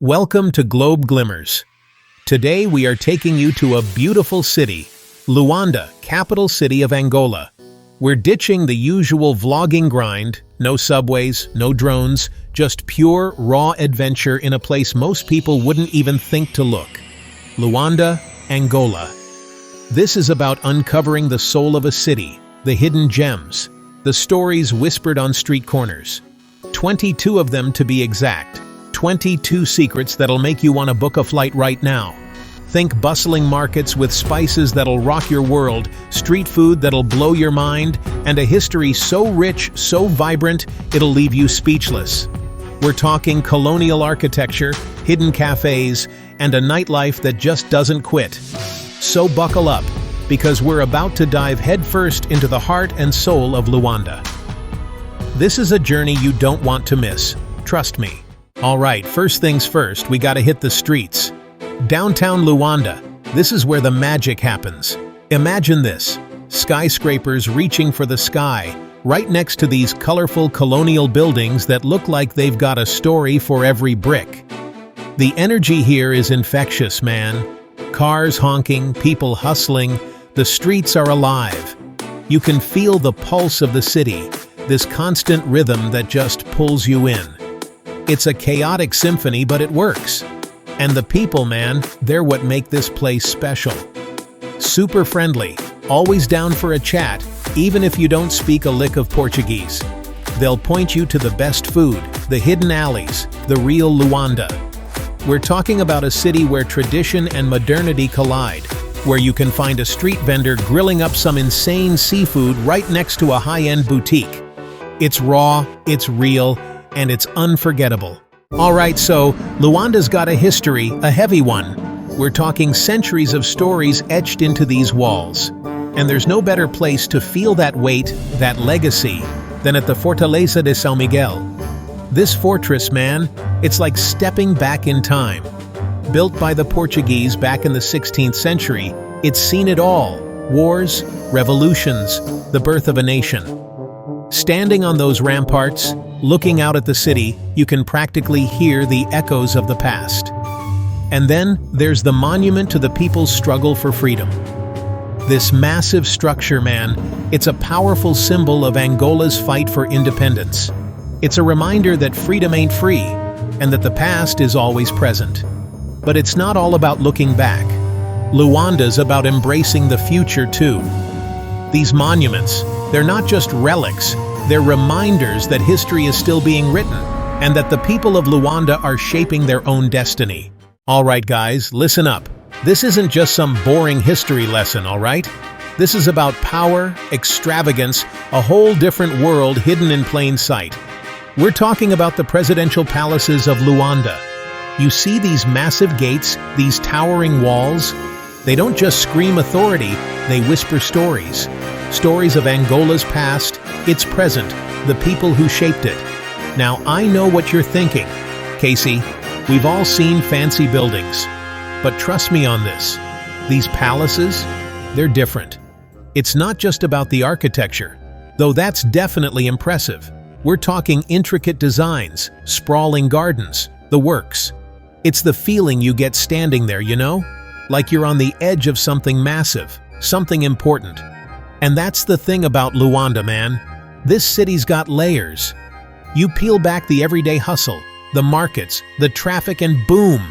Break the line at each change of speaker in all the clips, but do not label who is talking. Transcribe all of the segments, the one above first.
Welcome to Globe Glimmers. Today we are taking you to a beautiful city, Luanda, capital city of Angola. We're ditching the usual vlogging grind, no subways, no drones, just pure, raw adventure in a place most people wouldn't even think to look. Luanda, Angola. This is about uncovering the soul of a city, the hidden gems, the stories whispered on street corners. 22 of them to be exact. 22 secrets that'll make you want to book a flight right now. Think bustling markets with spices that'll rock your world, street food that'll blow your mind, and a history so rich, so vibrant, it'll leave you speechless. We're talking colonial architecture, hidden cafes, and a nightlife that just doesn't quit. So buckle up, because we're about to dive headfirst into the heart and soul of Luanda. This is a journey you don't want to miss, trust me. Alright, first things first, we gotta hit the streets. Downtown Luanda, this is where the magic happens. Imagine this, skyscrapers reaching for the sky, right next to these colorful colonial buildings that look like they've got a story for every brick. The energy here is infectious, man. Cars honking, people hustling, the streets are alive. You can feel the pulse of the city, this constant rhythm that just pulls you in. It's a chaotic symphony, but it works. And the people, man, they're what make this place special. Super friendly, always down for a chat, even if you don't speak a lick of Portuguese. They'll point you to the best food, the hidden alleys, the real Luanda. We're talking about a city where tradition and modernity collide, where you can find a street vendor grilling up some insane seafood right next to a high-end boutique. It's raw, it's real, and it's unforgettable. Alright, so Luanda's got a history, a heavy one. We're talking centuries of stories etched into these walls. And there's no better place to feel that weight, that legacy, than at the Fortaleza de São Miguel. This fortress, man, it's like stepping back in time. Built by the Portuguese back in the 16th century, it's seen it all. Wars, revolutions, the birth of a nation. Standing on those ramparts, looking out at the city, you can practically hear the echoes of the past. And then there's the monument to the people's struggle for freedom. This massive structure, man, it's a powerful symbol of Angola's fight for independence. It's a reminder that freedom ain't free, and that the past is always present. But it's not all about looking back. Luanda's about embracing the future too. These monuments, they're not just relics, they're reminders that history is still being written, and that the people of Luanda are shaping their own destiny. Alright guys, listen up. This isn't just some boring history lesson, alright? This is about power, extravagance, a whole different world hidden in plain sight. We're talking about the presidential palaces of Luanda. You see these massive gates, these towering walls? They don't just scream authority, they whisper stories. Stories of Angola's past, its present, the people who shaped it. Now, I know what you're thinking. Casey, we've all seen fancy buildings. But trust me on this. These palaces, they're different. It's not just about the architecture, though that's definitely impressive. We're talking intricate designs, sprawling gardens, the works. It's the feeling you get standing there, you know? Like you're on the edge of something massive, something important. And that's the thing about Luanda, man. This city's got layers. You peel back the everyday hustle, the markets, the traffic, and boom!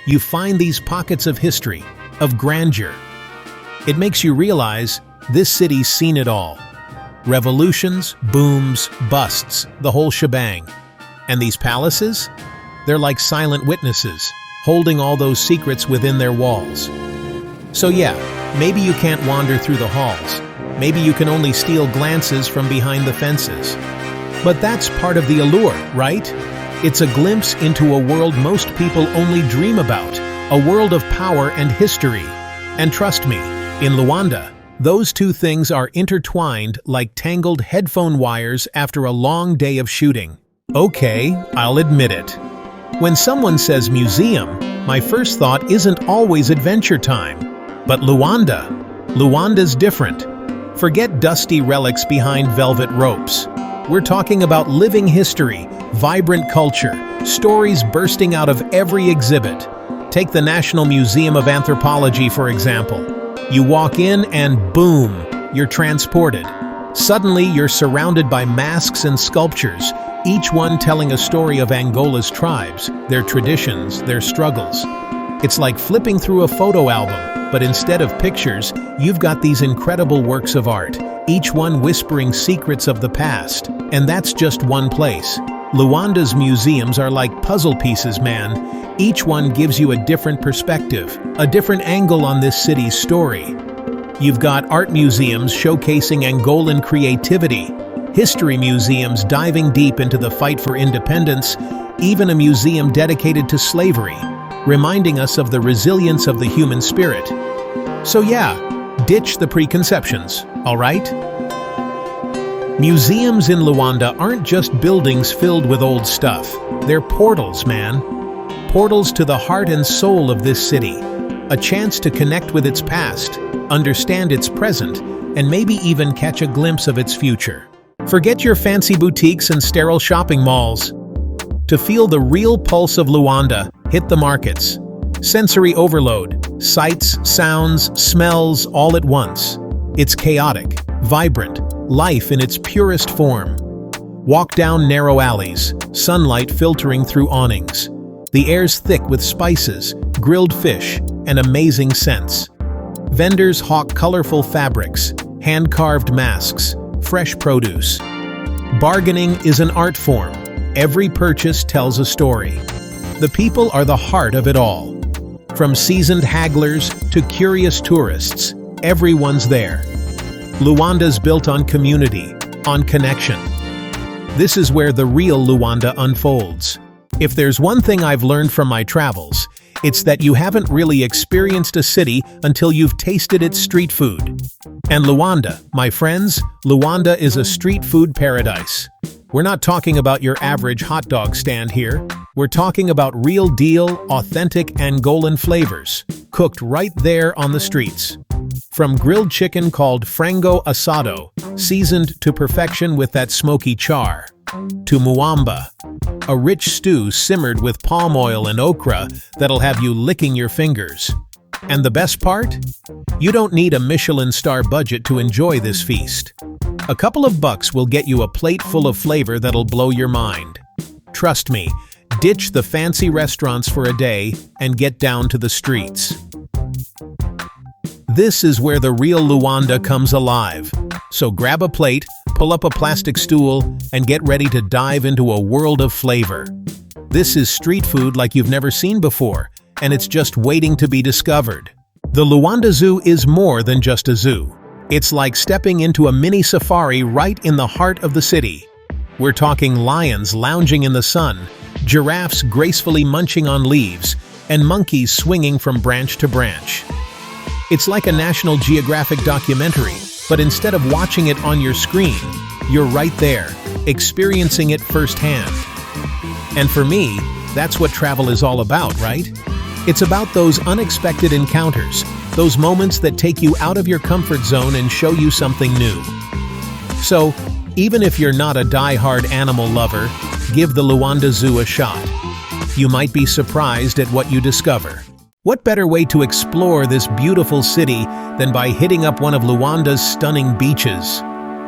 You find these pockets of history, of grandeur. It makes you realize this city's seen it all. Revolutions, booms, busts, the whole shebang. And these palaces? They're like silent witnesses, holding all those secrets within their walls. So yeah, maybe you can't wander through the halls. Maybe you can only steal glances from behind the fences. But that's part of the allure, right? It's a glimpse into a world most people only dream about, a world of power and history. And trust me, in Luanda, those two things are intertwined like tangled headphone wires after a long day of shooting. Okay, I'll admit it. When someone says museum, my first thought isn't always adventure time. But Luanda's different. Forget dusty relics behind velvet ropes. We're talking about living history, vibrant culture, Stories bursting out of every exhibit. Take the National Museum of Anthropology, for example. You walk in and boom, you're transported. Suddenly, you're surrounded by masks and sculptures, each one telling a story of Angola's tribes, their traditions, their struggles. It's like flipping through a photo album, but instead of pictures, you've got these incredible works of art, each one whispering secrets of the past. And that's just one place. Luanda's museums are like puzzle pieces, man. Each one gives you a different perspective, a different angle on this city's story. You've got art museums showcasing Angolan creativity, history museums diving deep into the fight for independence, even a museum dedicated to slavery, reminding us of the resilience of the human spirit. So yeah, ditch the preconceptions, all right? Museums in Luanda aren't just buildings filled with old stuff. They're portals, man. Portals to the heart and soul of this city. A chance to connect with its past, understand its present, and maybe even catch a glimpse of its future. Forget your fancy boutiques and sterile shopping malls. To feel the real pulse of Luanda, hit the markets. Sensory overload, sights, sounds, smells all at once. It's chaotic, vibrant, life in its purest form. Walk down narrow alleys, sunlight filtering through awnings. The air's thick with spices, grilled fish, and amazing scents. Vendors hawk colorful fabrics, hand-carved masks, fresh produce. Bargaining is an art form. Every purchase tells a story. The people are the heart of it all. From seasoned hagglers to curious tourists, everyone's there. Luanda's built on community, on connection. This is where the real Luanda unfolds. If there's one thing I've learned from my travels, it's that you haven't really experienced a city until you've tasted its street food. And Luanda, my friends, Luanda is a street food paradise. We're not talking about your average hot dog stand here. We're talking about real deal, authentic Angolan flavors, cooked right there on the streets. From grilled chicken called frango asado, seasoned to perfection with that smoky char, to muamba, a rich stew simmered with palm oil and okra that'll have you licking your fingers. And the best part? You don't need a Michelin star budget to enjoy this feast. A couple of bucks will get you a plate full of flavor that'll blow your mind. Trust me, ditch the fancy restaurants for a day and get down to the streets. This is where the real Luanda comes alive. So grab a plate, pull up a plastic stool, and get ready to dive into a world of flavor. This is street food like you've never seen before, and it's just waiting to be discovered. The Luanda Zoo is more than just a zoo. It's like stepping into a mini safari right in the heart of the city. We're talking lions lounging in the sun, giraffes gracefully munching on leaves, and monkeys swinging from branch to branch. It's like a National Geographic documentary, but instead of watching it on your screen, you're right there, experiencing it firsthand. And for me, that's what travel is all about, right? It's about those unexpected encounters, those moments that take you out of your comfort zone and show you something new. So, even if you're not a die-hard animal lover, give the Luanda Zoo a shot. You might be surprised at what you discover. What better way to explore this beautiful city than by hitting up one of Luanda's stunning beaches?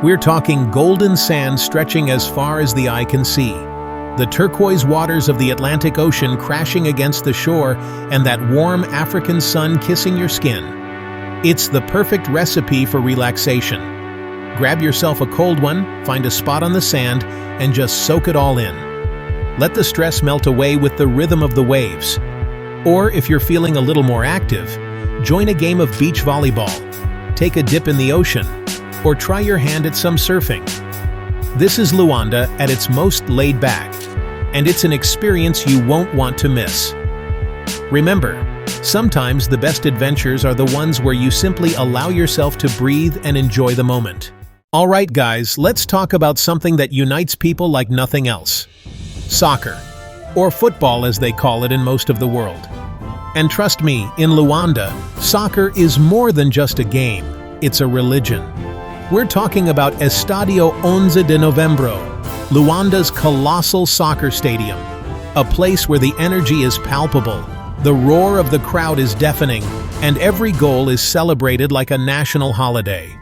We're talking golden sand stretching as far as the eye can see, the turquoise waters of the Atlantic Ocean crashing against the shore, and that warm African sun kissing your skin. It's the perfect recipe for relaxation. Grab yourself a cold one, find a spot on the sand, and just soak it all in. Let the stress melt away with the rhythm of the waves. Or if you're feeling a little more active, join a game of beach volleyball, take a dip in the ocean, or try your hand at some surfing. This is Luanda at its most laid back, and it's an experience you won't want to miss. Remember, sometimes the best adventures are the ones where you simply allow yourself to breathe and enjoy the moment. All right, guys, let's talk about something that unites people like nothing else. Soccer, or football as they call it in most of the world. And trust me, in Luanda, soccer is more than just a game, it's a religion. We're talking about Estadio 11 de Novembro, Luanda's colossal soccer stadium. a place where the energy is palpable, the roar of the crowd is deafening, and every goal is celebrated like a national holiday.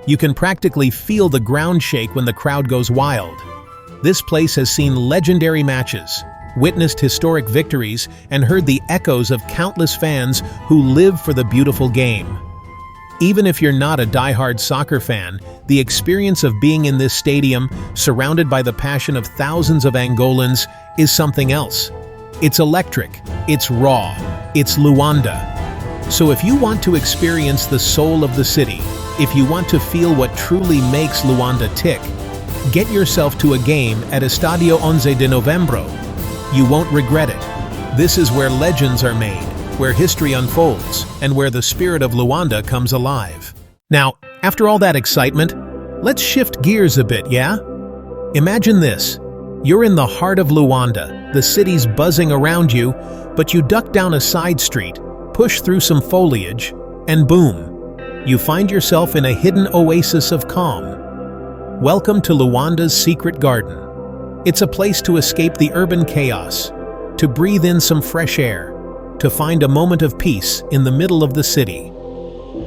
You can practically feel the ground shake when the crowd goes wild. This place has seen legendary matches, witnessed historic victories, and heard the echoes of countless fans who live for the beautiful game. Even if you're not a die-hard soccer fan, the experience of being in this stadium, surrounded by the passion of thousands of Angolans, is something else. It's electric, it's raw, it's Luanda. So if you want to experience the soul of the city, if you want to feel what truly makes Luanda tick, get yourself to a game at Estadio 11 de Novembro. You won't regret it. This is where legends are made, where history unfolds, and where the spirit of Luanda comes alive. Now, after all that excitement, let's shift gears a bit, yeah? Imagine this. You're in the heart of Luanda, the city's buzzing around you, but you duck down a side street, push through some foliage, and boom, you find yourself in a hidden oasis of calm. Welcome to Luanda's secret garden. It's a place to escape the urban chaos, to breathe in some fresh air, to find a moment of peace in the middle of the city.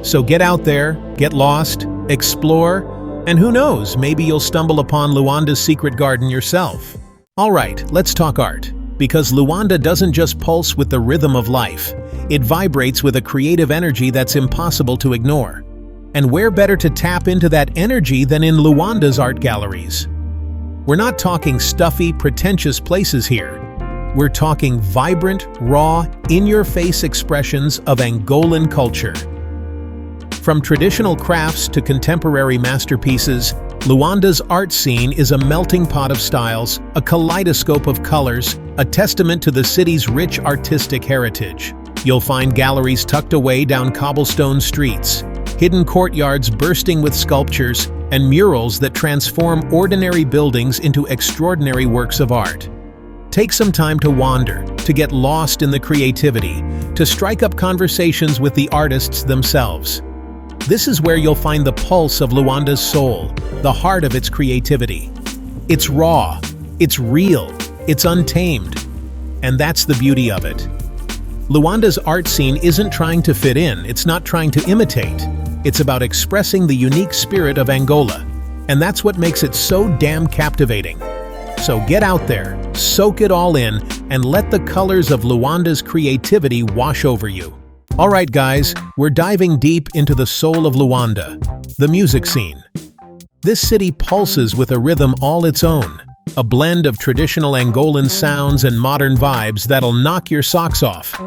So get out there, get lost, explore, and who knows, maybe you'll stumble upon Luanda's secret garden yourself. Alright, let's talk art. Because Luanda doesn't just pulse with the rhythm of life, it vibrates with a creative energy that's impossible to ignore. And where better to tap into that energy than in Luanda's art galleries? We're not talking stuffy, pretentious places here. We're talking vibrant, raw, in-your-face expressions of Angolan culture. From traditional crafts to contemporary masterpieces, Luanda's art scene is a melting pot of styles, a kaleidoscope of colors, a testament to the city's rich artistic heritage. You'll find galleries tucked away down cobblestone streets, hidden courtyards bursting with sculptures, and murals that transform ordinary buildings into extraordinary works of art. Take some time to wander, to get lost in the creativity, to strike up conversations with the artists themselves. This is where you'll find the pulse of Luanda's soul, the heart of its creativity. It's raw, it's real, it's untamed, and that's the beauty of it. Luanda's art scene isn't trying to fit in, it's not trying to imitate. It's about expressing the unique spirit of Angola, and that's what makes it so damn captivating. So get out there, soak it all in, and let the colors of Luanda's creativity wash over you. Alright guys, we're diving deep into the soul of Luanda, the music scene. This city pulses with a rhythm all its own, a blend of traditional Angolan sounds and modern vibes that'll knock your socks off.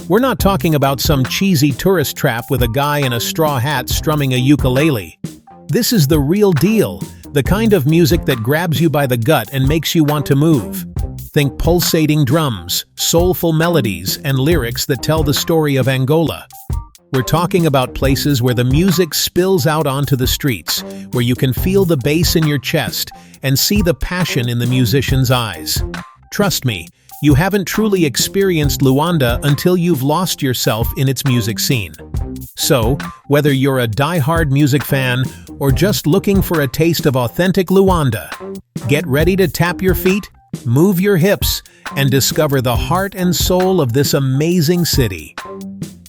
We're not talking about some cheesy tourist trap with a guy in a straw hat strumming a ukulele. This is the real deal, the kind of music that grabs you by the gut and makes you want to move. Think pulsating drums, soulful melodies, and lyrics that tell the story of Angola. We're talking about places where the music spills out onto the streets, where you can feel the bass in your chest and see the passion in the musician's eyes. Trust me, you haven't truly experienced Luanda until you've lost yourself in its music scene. So, whether you're a die-hard music fan or just looking for a taste of authentic Luanda, get ready to tap your feet, move your hips, and discover the heart and soul of this amazing city.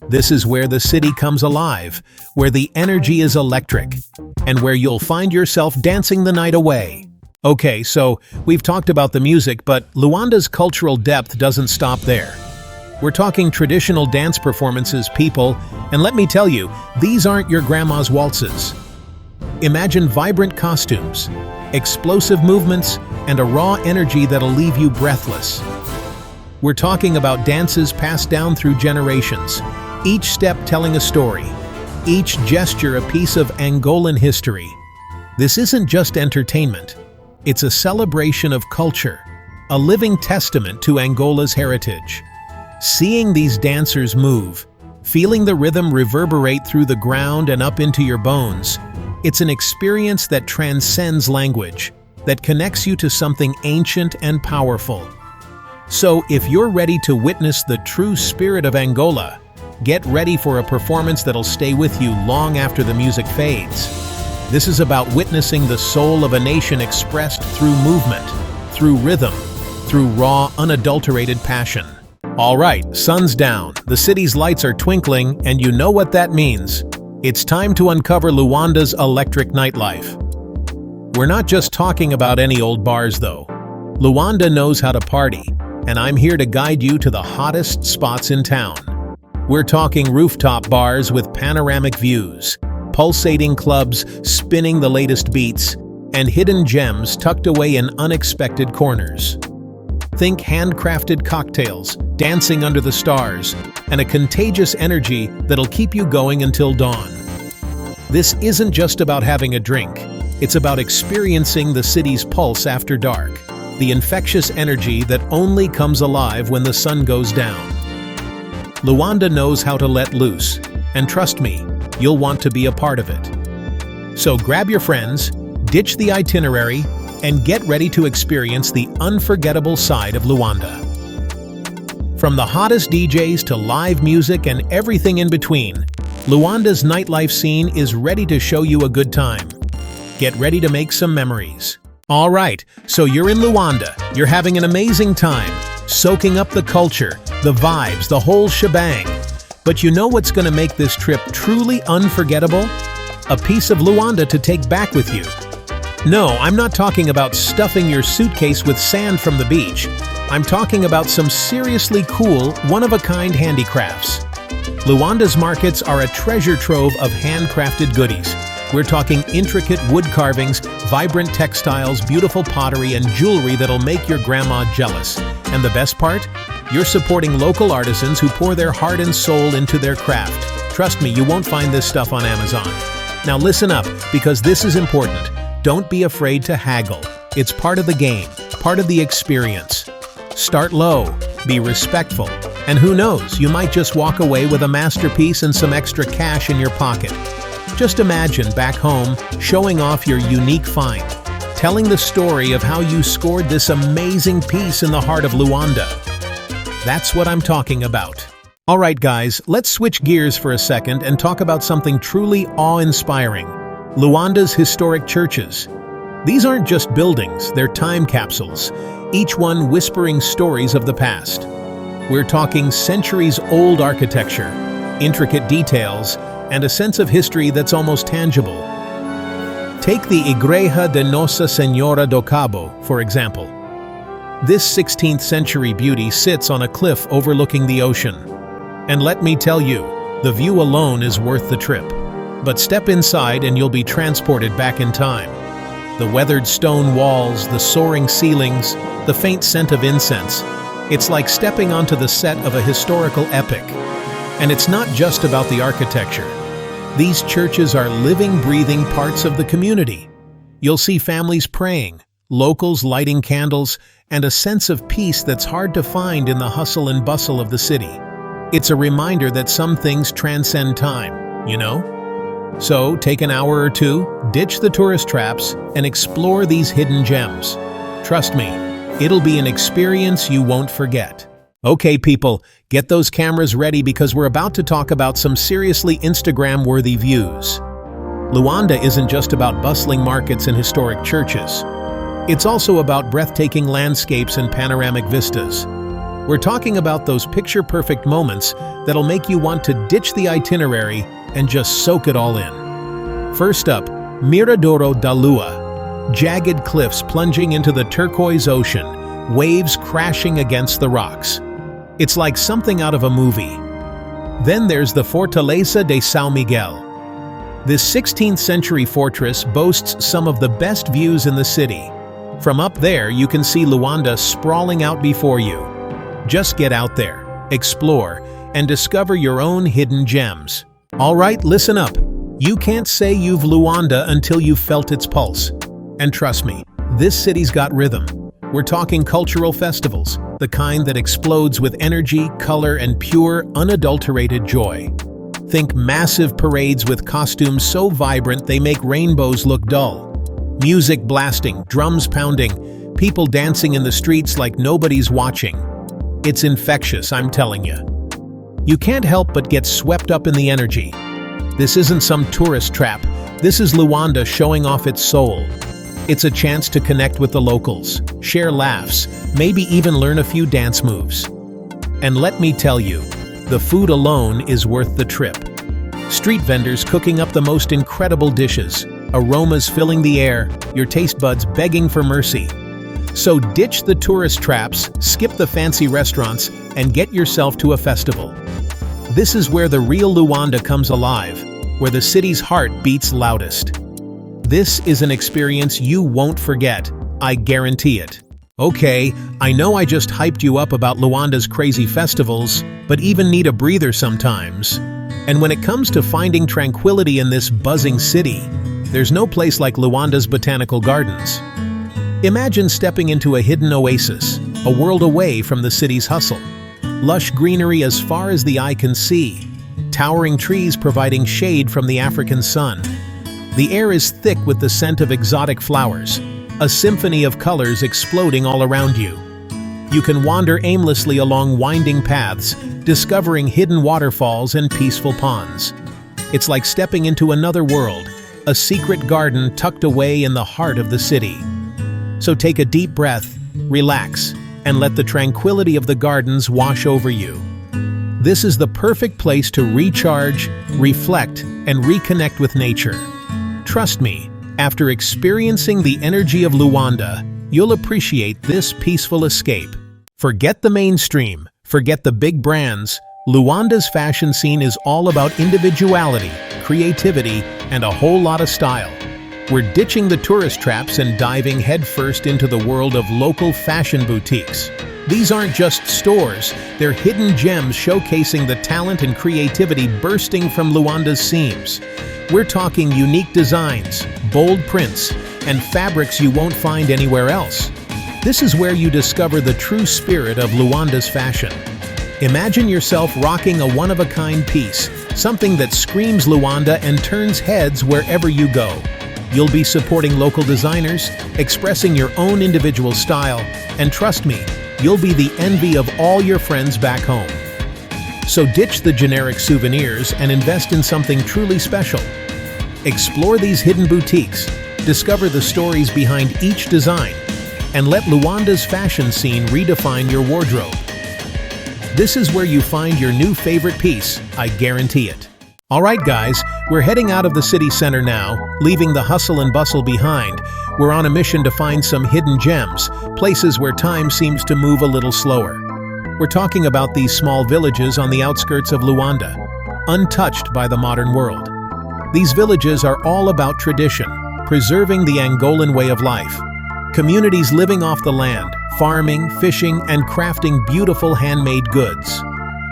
This is where the city comes alive, where the energy is electric, and where you'll find yourself dancing the night away. Okay, so we've talked about the music, but Luanda's cultural depth doesn't stop there. We're talking traditional dance performances, people, and let me tell you, these aren't your grandma's waltzes. Imagine vibrant costumes, explosive movements, and a raw energy that'll leave you breathless. We're talking about dances passed down through generations, each step telling a story, each gesture a piece of Angolan history. This isn't just entertainment, it's a celebration of culture, a living testament to Angola's heritage. Seeing these dancers move, feeling the rhythm reverberate through the ground and up into your bones, it's an experience that transcends language, that connects you to something ancient and powerful. So if you're ready to witness the true spirit of Angola, get ready for a performance that'll stay with you long after the music fades. This is about witnessing the soul of a nation expressed through movement, through rhythm, through raw, unadulterated passion. All right, sun's down, the city's lights are twinkling, and you know what that means. It's time to uncover Luanda's electric nightlife. We're not just talking about any old bars, though. Luanda knows how to party, and I'm here to guide you to the hottest spots in town. We're talking rooftop bars with panoramic views, pulsating clubs spinning the latest beats, and hidden gems tucked away in unexpected corners. Think handcrafted cocktails, dancing under the stars, and a contagious energy that'll keep you going until dawn. This isn't just about having a drink, it's about experiencing the city's pulse after dark, the infectious energy that only comes alive when the sun goes down. Luanda knows how to let loose, and trust me, you'll want to be a part of it. So grab your friends, ditch the itinerary, and get ready to experience the unforgettable side of Luanda. From the hottest DJs to live music and everything in between, Luanda's nightlife scene is ready to show you a good time. Get ready to make some memories. All right, so you're in Luanda, you're having an amazing time, soaking up the culture, the vibes, the whole shebang. But you know what's going to make this trip truly unforgettable? A piece of Luanda to take back with you. No, I'm not talking about stuffing your suitcase with sand from the beach. I'm talking about some seriously cool, one-of-a-kind handicrafts. Luanda's markets are a treasure trove of handcrafted goodies. We're talking intricate wood carvings, vibrant textiles, beautiful pottery, and jewelry that'll make your grandma jealous. And the best part? You're supporting local artisans who pour their heart and soul into their craft. Trust me, you won't find this stuff on Amazon. Now listen up, because this is important. Don't be afraid to haggle. It's part of the game, part of the experience. Start low, be respectful, and who knows, you might just walk away with a masterpiece and some extra cash in your pocket. Just imagine back home showing off your unique find, telling the story of how you scored this amazing piece in the heart of Luanda. That's what I'm talking about. All right, guys, let's switch gears for a second and talk about something truly awe-inspiring. Luanda's historic churches. These aren't just buildings, they're time capsules, each one whispering stories of the past. We're talking centuries-old architecture, intricate details, and a sense of history that's almost tangible. Take the Igreja de Nossa Senhora do Cabo, for example. This 16th century beauty sits on a cliff overlooking the ocean. And let me tell you, the view alone is worth the trip. But step inside and you'll be transported back in time. The weathered stone walls, the soaring ceilings, the faint scent of incense. It's like stepping onto the set of a historical epic. And it's not just about the architecture. These churches are living, breathing parts of the community. You'll see families praying, locals lighting candles, and a sense of peace that's hard to find in the hustle and bustle of the city. It's a reminder that some things transcend time, you know? So take an hour or two, ditch the tourist traps, and explore these hidden gems. Trust me, it'll be an experience you won't forget. Okay, people, get those cameras ready because we're about to talk about some seriously Instagram-worthy views. Luanda isn't just about bustling markets and historic churches. It's also about breathtaking landscapes and panoramic vistas. We're talking about those picture-perfect moments that'll make you want to ditch the itinerary and just soak it all in. First up, Miradouro da Lua, jagged cliffs plunging into the turquoise ocean, waves crashing against the rocks. It's like something out of a movie. Then there's the Fortaleza de São Miguel. This 16th century fortress boasts some of the best views in the city. From up there, you can see Luanda sprawling out before you. Just get out there, explore, and discover your own hidden gems. All right, listen up. You can't say you've Luanda until you've felt its pulse. And trust me, this city's got rhythm. We're talking cultural festivals, the kind that explodes with energy, color, and pure, unadulterated joy. Think massive parades with costumes so vibrant they make rainbows look dull. Music blasting, drums pounding, people dancing in the streets like nobody's watching. It's infectious, I'm telling you. You can't help but get swept up in the energy. This isn't some tourist trap. This is Luanda showing off its soul. It's a chance to connect with the locals, share laughs, maybe even learn a few dance moves. And let me tell you, the food alone is worth the trip. Street vendors cooking up the most incredible dishes, aromas filling the air, your taste buds begging for mercy. So ditch the tourist traps, skip the fancy restaurants, and get yourself to a festival. This is where the real Luanda comes alive, where the city's heart beats loudest. This is an experience you won't forget, I guarantee it. Okay, I know I just hyped you up about Luanda's crazy festivals, but even need a breather sometimes. And when it comes to finding tranquility in this buzzing city, there's no place like Luanda's Botanical Gardens. Imagine stepping into a hidden oasis, a world away from the city's hustle. Lush greenery as far as the eye can see, towering trees providing shade from the African sun. The air is thick with the scent of exotic flowers, a symphony of colors exploding all around you. You can wander aimlessly along winding paths, discovering hidden waterfalls and peaceful ponds. It's like stepping into another world, a secret garden tucked away in the heart of the city. So take a deep breath, relax, and let the tranquility of the gardens wash over you. This is the perfect place to recharge, reflect, and reconnect with nature. Trust me, after experiencing the energy of Luanda, you'll appreciate this peaceful escape. Forget the mainstream, forget the big brands. Luanda's fashion scene is all about individuality, creativity, and a whole lot of style. We're ditching the tourist traps and diving headfirst into the world of local fashion boutiques. These aren't just stores, they're hidden gems showcasing the talent and creativity bursting from Luanda's seams. We're talking unique designs, bold prints, and fabrics you won't find anywhere else. This is where you discover the true spirit of Luanda's fashion. Imagine yourself rocking a one-of-a-kind piece, something that screams Luanda and turns heads wherever you go. You'll be supporting local designers, expressing your own individual style, and trust me, you'll be the envy of all your friends back home. So ditch the generic souvenirs and invest in something truly special. Explore these hidden boutiques, discover the stories behind each design, and let Luanda's fashion scene redefine your wardrobe. This is where you find your new favorite piece, I guarantee it. Alright guys, we're heading out of the city center now, leaving the hustle and bustle behind. We're on a mission to find some hidden gems, places where time seems to move a little slower. We're talking about these small villages on the outskirts of Luanda, untouched by the modern world. These villages are all about tradition, preserving the Angolan way of life. Communities living off the land, farming, fishing, and crafting beautiful handmade goods.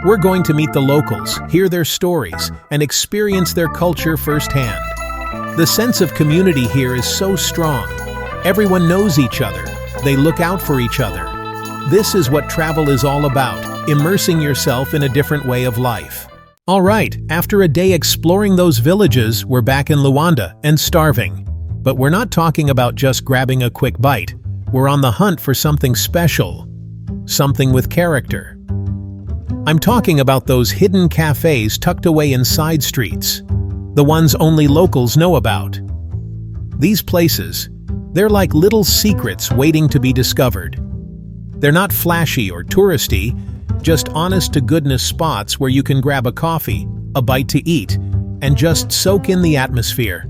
We're going to meet the locals, hear their stories, and experience their culture firsthand. The sense of community here is so strong. Everyone knows each other. They look out for each other. This is what travel is all about, immersing yourself in a different way of life. All right, after a day exploring those villages, we're back in Luanda and starving. But we're not talking about just grabbing a quick bite. We're on the hunt for something special, something with character. I'm talking about those hidden cafes tucked away in side streets, the ones only locals know about. These places, they're like little secrets waiting to be discovered. They're not flashy or touristy, just honest-to-goodness spots where you can grab a coffee, a bite to eat, and just soak in the atmosphere.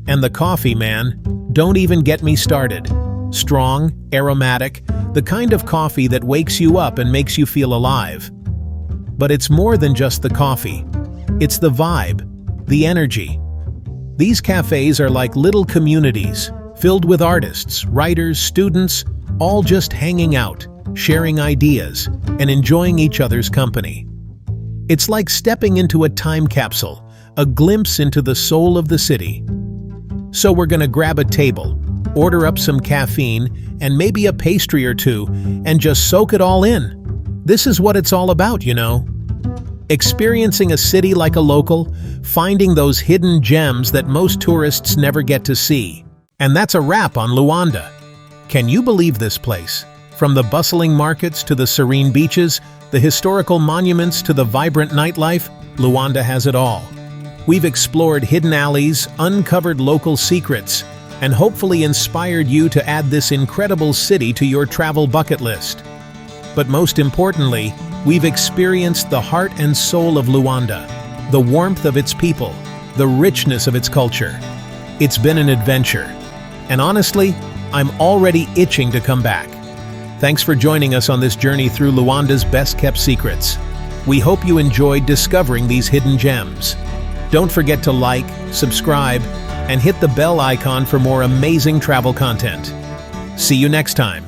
And the coffee, man, don't even get me started. Strong, aromatic, the kind of coffee that wakes you up and makes you feel alive. But it's more than just the coffee. It's the vibe, the energy. These cafes are like little communities, filled with artists, writers, students, all just hanging out, sharing ideas, and enjoying each other's company. It's like stepping into a time capsule, a glimpse into the soul of the city. So we're gonna grab a table, order up some caffeine, and maybe a pastry or two, and just soak it all in. This is what it's all about, you know. Experiencing a city like a local, finding those hidden gems that most tourists never get to see. And that's a wrap on Luanda. Can you believe this place? From the bustling markets to the serene beaches, the historical monuments to the vibrant nightlife, Luanda has it all. We've explored hidden alleys, uncovered local secrets, and hopefully inspired you to add this incredible city to your travel bucket list. But most importantly, we've experienced the heart and soul of Luanda, the warmth of its people, the richness of its culture. It's been an adventure, and honestly, I'm already itching to come back. Thanks for joining us on this journey through Luanda's best-kept secrets. We hope you enjoyed discovering these hidden gems. Don't forget to like, subscribe, and hit the bell icon for more amazing travel content. See you next time.